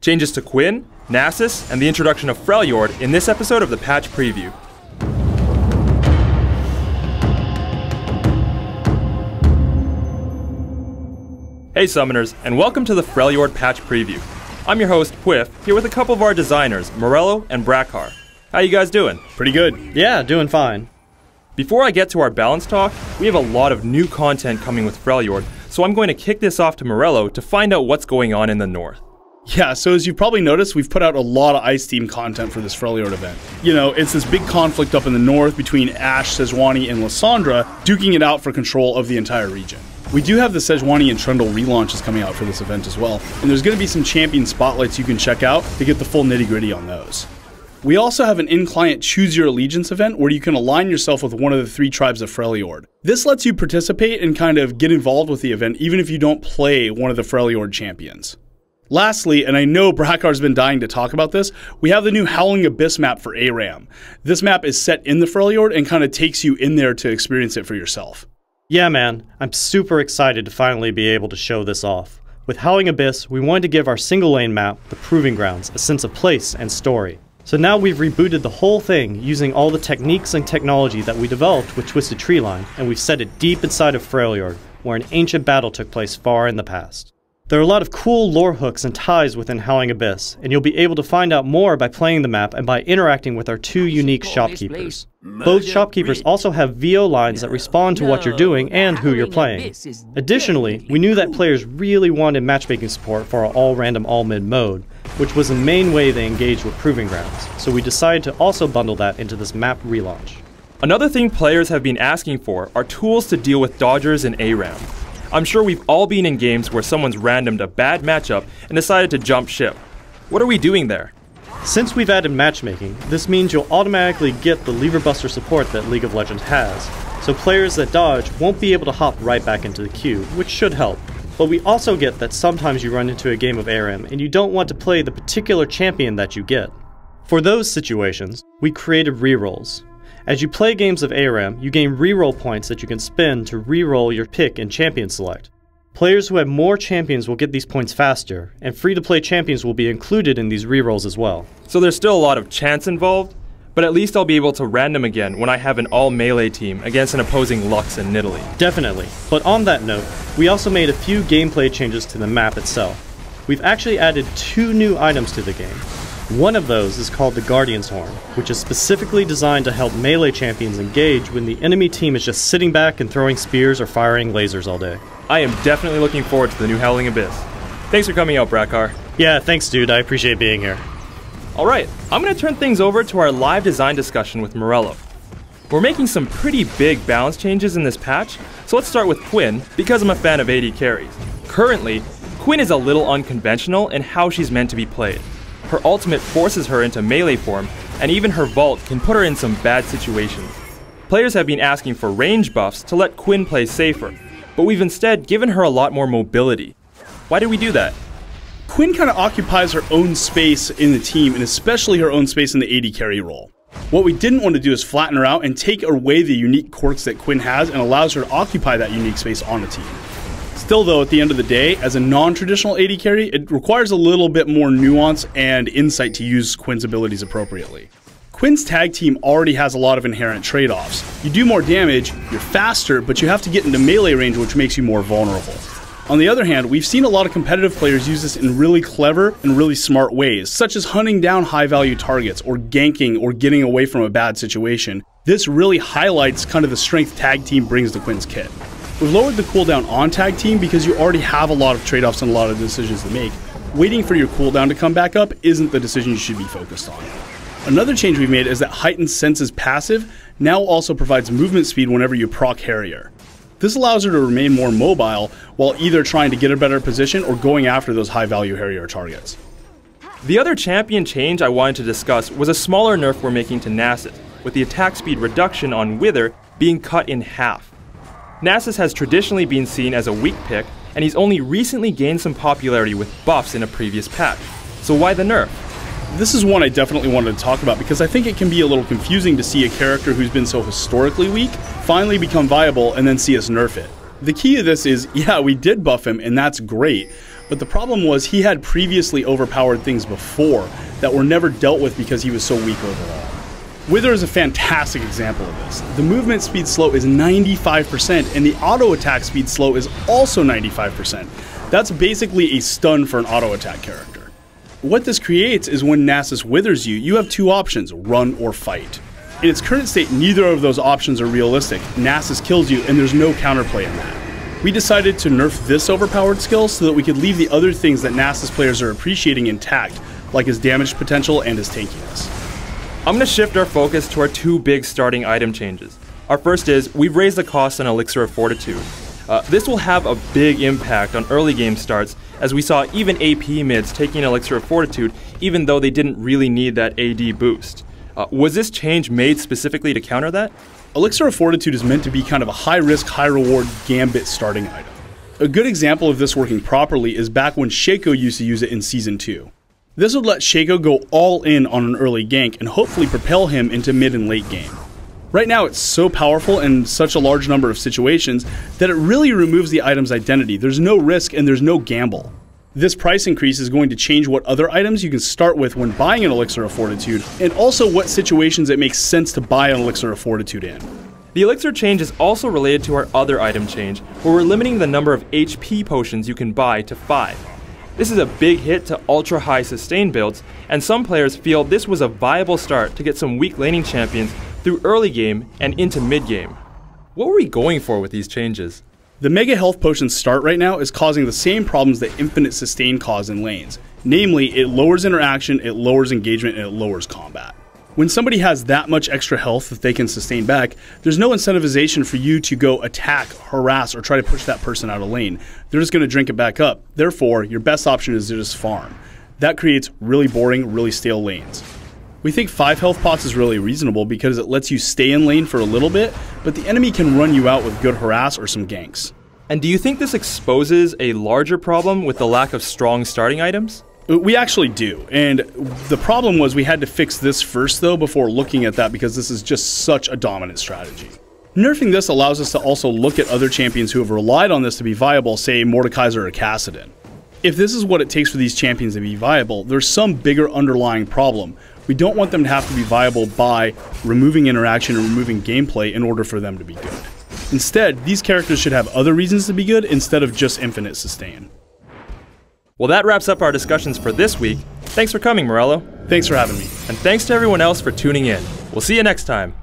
changes to Quinn, Nasus, and the introduction of Freljord in this episode of the Patch Preview. Hey Summoners, and welcome to the Freljord Patch Preview. I'm your host, Quiff, here with a couple of our designers, Morello and Brackar. How you guys doing? Pretty good. Yeah, doing fine. Before I get to our balance talk, we have a lot of new content coming with Freljord, so I'm going to kick this off to Morello to find out what's going on in the north. Yeah, so as you've probably noticed, we've put out a lot of Ice Team content for this Freljord event. You know, it's this big conflict up in the north between Ashe, Sejuani, and Lysandra, duking it out for control of the entire region. We do have the Sejuani and Trundle relaunches coming out for this event as well, and there's going to be some champion spotlights you can check out to get the full nitty-gritty on those. We also have an in-client Choose Your Allegiance event where you can align yourself with one of the 3 tribes of Freljord. This lets you participate and kind of get involved with the event even if you don't play one of the Freljord champions. Lastly, and I know Brackar's been dying to talk about this, we have the new Howling Abyss map for ARAM. This map is set in the Freljord and kind of takes you in there to experience it for yourself. Yeah man, I'm super excited to finally be able to show this off. With Howling Abyss, we wanted to give our single lane map, the Proving Grounds, a sense of place and story. So now we've rebooted the whole thing using all the techniques and technology that we developed with Twisted Treeline, and we've set it deep inside of Freljord, where an ancient battle took place far in the past. There are a lot of cool lore hooks and ties within Howling Abyss, and you'll be able to find out more by playing the map and by interacting with our 2 unique shopkeepers. Both shopkeepers also have VO lines that respond to what you're doing and who you're playing. Additionally, we knew that players really wanted matchmaking support for our all-random all-mid mode, which was the main way they engaged with Proving Grounds, so we decided to also bundle that into this map relaunch. Another thing players have been asking for are tools to deal with dodgers in ARAM. I'm sure we've all been in games where someone's randomed a bad matchup and decided to jump ship. What are we doing there? Since we've added matchmaking, this means you'll automatically get the lever buster support that League of Legends has, so players that dodge won't be able to hop right back into the queue, which should help. But we also get that sometimes you run into a game of ARAM and you don't want to play the particular champion that you get. For those situations, we created rerolls. As you play games of ARAM, you gain reroll points that you can spend to reroll your pick in Champion Select. Players who have more champions will get these points faster, and free-to-play champions will be included in these rerolls as well. So there's still a lot of chance involved, but at least I'll be able to random again when I have an all-melee team against an opposing Lux and Nidalee. Definitely, but on that note, we also made a few gameplay changes to the map itself. We've actually added 2 new items to the game. One of those is called the Guardian's Horn, which is specifically designed to help melee champions engage when the enemy team is just sitting back and throwing spears or firing lasers all day. I am definitely looking forward to the new Howling Abyss. Thanks for coming out, Brackar. Yeah, thanks dude, I appreciate being here. Alright, I'm going to turn things over to our live design discussion with Morello. We're making some pretty big balance changes in this patch, so let's start with Quinn, because I'm a fan of AD carries. Currently, Quinn is a little unconventional in how she's meant to be played. Her ultimate forces her into melee form, and even her vault can put her in some bad situations. Players have been asking for range buffs to let Quinn play safer, but we've instead given her a lot more mobility. Why did we do that? Quinn kind of occupies her own space in the team, and especially her own space in the AD carry role. What we didn't want to do is flatten her out and take away the unique quirks that Quinn has and allows her to occupy that unique space on the team. Still though, at the end of the day, as a non-traditional AD carry, it requires a little bit more nuance and insight to use Quinn's abilities appropriately. Quinn's tag team already has a lot of inherent trade-offs. You do more damage, you're faster, but you have to get into melee range, which makes you more vulnerable. On the other hand, we've seen a lot of competitive players use this in really clever and really smart ways, such as hunting down high-value targets, or ganking, or getting away from a bad situation. This really highlights kind of the strength tag team brings to Quinn's kit. We've lowered the cooldown on tag team because you already have a lot of trade-offs and a lot of decisions to make. Waiting for your cooldown to come back up isn't the decision you should be focused on. Another change we've made is that Heightened Senses passive now also provides movement speed whenever you proc Harrier. This allows her to remain more mobile while either trying to get a better position or going after those high-value Harrier targets. The other champion change I wanted to discuss was a smaller nerf we're making to Nasus, with the attack speed reduction on Wither being cut in half. Nasus has traditionally been seen as a weak pick, and he's only recently gained some popularity with buffs in a previous patch. So why the nerf? This is one I definitely wanted to talk about because I think it can be a little confusing to see a character who's been so historically weak finally become viable and then see us nerf it. The key to this is, yeah, we did buff him, and that's great, but the problem was he had previously overpowered things before that were never dealt with because he was so weak overall. Wither is a fantastic example of this. The movement speed slow is 95%, and the auto attack speed slow is also 95%. That's basically a stun for an auto attack character. What this creates is when Nasus withers you, you have two options, run or fight. In its current state, neither of those options are realistic. Nasus kills you, and there's no counterplay in that. We decided to nerf this overpowered skill so that we could leave the other things that Nasus players are appreciating intact, like his damage potential and his tankiness. I'm going to shift our focus to our two big starting item changes. Our first is, we've raised the cost on Elixir of Fortitude. This will have a big impact on early game starts, as we saw even AP mids taking Elixir of Fortitude even though they didn't really need that AD boost. Was this change made specifically to counter that? Elixir of Fortitude is meant to be kind of a high-risk, high-reward gambit starting item. A good example of this working properly is back when Shaco used to use it in Season 2. This would let Shaco go all in on an early gank and hopefully propel him into mid and late game. Right now it's so powerful in such a large number of situations that it really removes the item's identity. There's no risk and there's no gamble. This price increase is going to change what other items you can start with when buying an Elixir of Fortitude, and also what situations it makes sense to buy an Elixir of Fortitude in. The Elixir change is also related to our other item change, where we're limiting the number of HP potions you can buy to 5. This is a big hit to ultra high sustain builds, and some players feel this was a viable start to get some weak laning champions through early game and into mid game. What were we going for with these changes? The Mega Health Potion start right now is causing the same problems that Infinite Sustain cause in lanes. Namely, it lowers interaction, it lowers engagement, and it lowers combat. When somebody has that much extra health that they can sustain back, there's no incentivization for you to go attack, harass, or try to push that person out of lane. They're just going to drink it back up. Therefore, your best option is to just farm. That creates really boring, really stale lanes. We think 5 health pots is really reasonable because it lets you stay in lane for a little bit, but the enemy can run you out with good harass or some ganks. And do you think this exposes a larger problem with the lack of strong starting items? We actually do, and the problem was we had to fix this first though before looking at that because this is just such a dominant strategy. Nerfing this allows us to also look at other champions who have relied on this to be viable, say Mordekaiser or Kassadin. If this is what it takes for these champions to be viable, there's some bigger underlying problem. We don't want them to have to be viable by removing interaction and removing gameplay in order for them to be good. Instead, these characters should have other reasons to be good instead of just infinite sustain. Well, that wraps up our discussions for this week. Thanks for coming, Morello. Thanks for having me. And thanks to everyone else for tuning in. We'll see you next time.